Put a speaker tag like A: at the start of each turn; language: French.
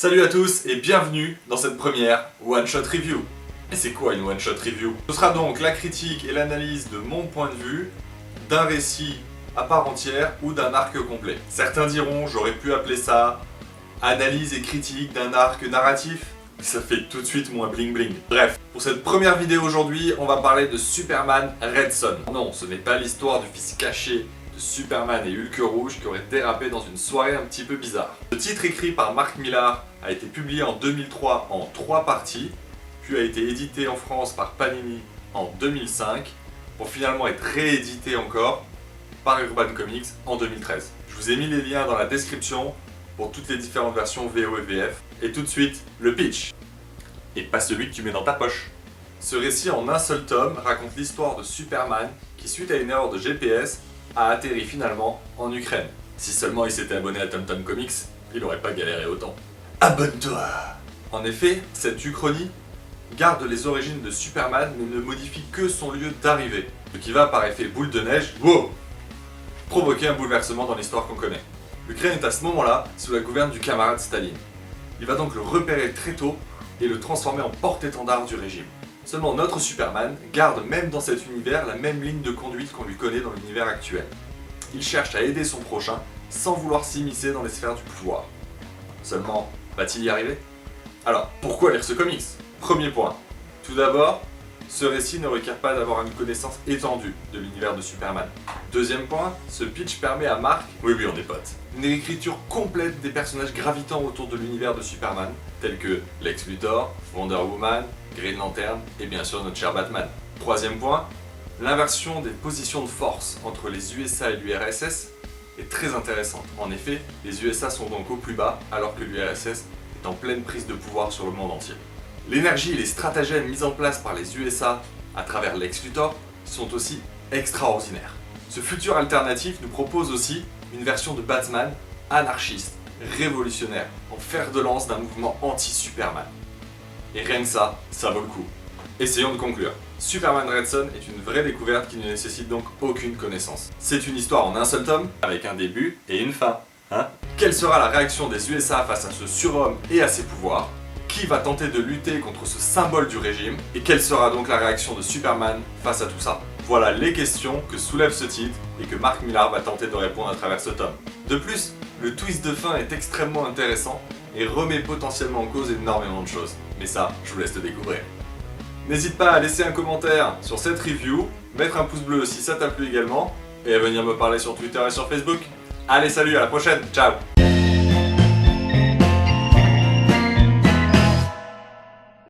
A: Salut à tous et bienvenue dans cette première One Shot Review. Et c'est quoi une One Shot Review? Ce sera donc la critique et l'analyse de mon point de vue d'un récit à part entière ou d'un arc complet. Certains diront j'aurais pu appeler ça analyse et critique d'un arc narratif. Ça fait tout de suite moins bling bling. Bref, pour cette première vidéo aujourd'hui, on va parler de Superman Red Son. Non, ce n'est pas l'histoire du fils caché de Superman et Hulk Rouge qui aurait dérapé dans une soirée un petit peu bizarre. Le titre écrit par Mark Millar a été publié en 2003 en 3 parties, puis a été édité en France par Panini en 2005, pour finalement être réédité encore par Urban Comics en 2013. Je vous ai mis les liens dans la description pour toutes les différentes versions VO et VF. Et tout de suite, le pitch. Et pas celui que tu mets dans ta poche. Ce récit en un seul tome raconte l'histoire de Superman qui, suite à une erreur de GPS, a atterri finalement en Ukraine. Si seulement il s'était abonné à TomTom Comics, il aurait pas galéré autant. Abonne-toi! En effet, cette uchronie garde les origines de Superman mais ne modifie que son lieu d'arrivée, ce qui va par effet boule de neige, wow, provoquer un bouleversement dans l'histoire qu'on connaît. L'Ukraine est à ce moment-là sous la gouverne du camarade Staline. Il va donc le repérer très tôt et le transformer en porte-étendard du régime. Seulement notre Superman garde même dans cet univers la même ligne de conduite qu'on lui connaît dans l'univers actuel. Il cherche à aider son prochain sans vouloir s'immiscer dans les sphères du pouvoir. Seulement, va-t-il y arriver? Alors, pourquoi lire ce comics? Premier point. Tout d'abord, ce récit ne requiert pas d'avoir une connaissance étendue de l'univers de Superman. Deuxième point, ce pitch permet à Mark, oui on est potes, une réécriture complète des personnages gravitant autour de l'univers de Superman, tels que Lex Luthor, Wonder Woman, Green Lantern et bien sûr notre cher Batman. Troisième point, l'inversion des positions de force entre les USA et l'URSS est très intéressante. En effet, les USA sont donc au plus bas alors que l'URSS est en pleine prise de pouvoir sur le monde entier. L'énergie et les stratagèmes mis en place par les USA à travers Lex Luthor sont aussi extraordinaires. Ce futur alternatif nous propose aussi une version de Batman anarchiste, révolutionnaire, en fer de lance d'un mouvement anti-Superman. Et rien que ça, ça vaut le coup. Essayons de conclure. Superman Red Son est une vraie découverte qui ne nécessite donc aucune connaissance. C'est une histoire en un seul tome, avec un début et une fin. Quelle sera la réaction des USA face à ce surhomme et à ses pouvoirs? Qui va tenter de lutter contre ce symbole du régime? Et quelle sera donc la réaction de Superman face à tout ça? Voilà les questions que soulève ce titre et que Mark Millar va tenter de répondre à travers ce tome. De plus, le twist de fin est extrêmement intéressant et remet potentiellement en cause énormément de choses. Mais ça, je vous laisse le découvrir. N'hésite pas à laisser un commentaire sur cette review, mettre un pouce bleu si ça t'a plu également, et à venir me parler sur Twitter et sur Facebook. Allez, salut, à la prochaine, ciao!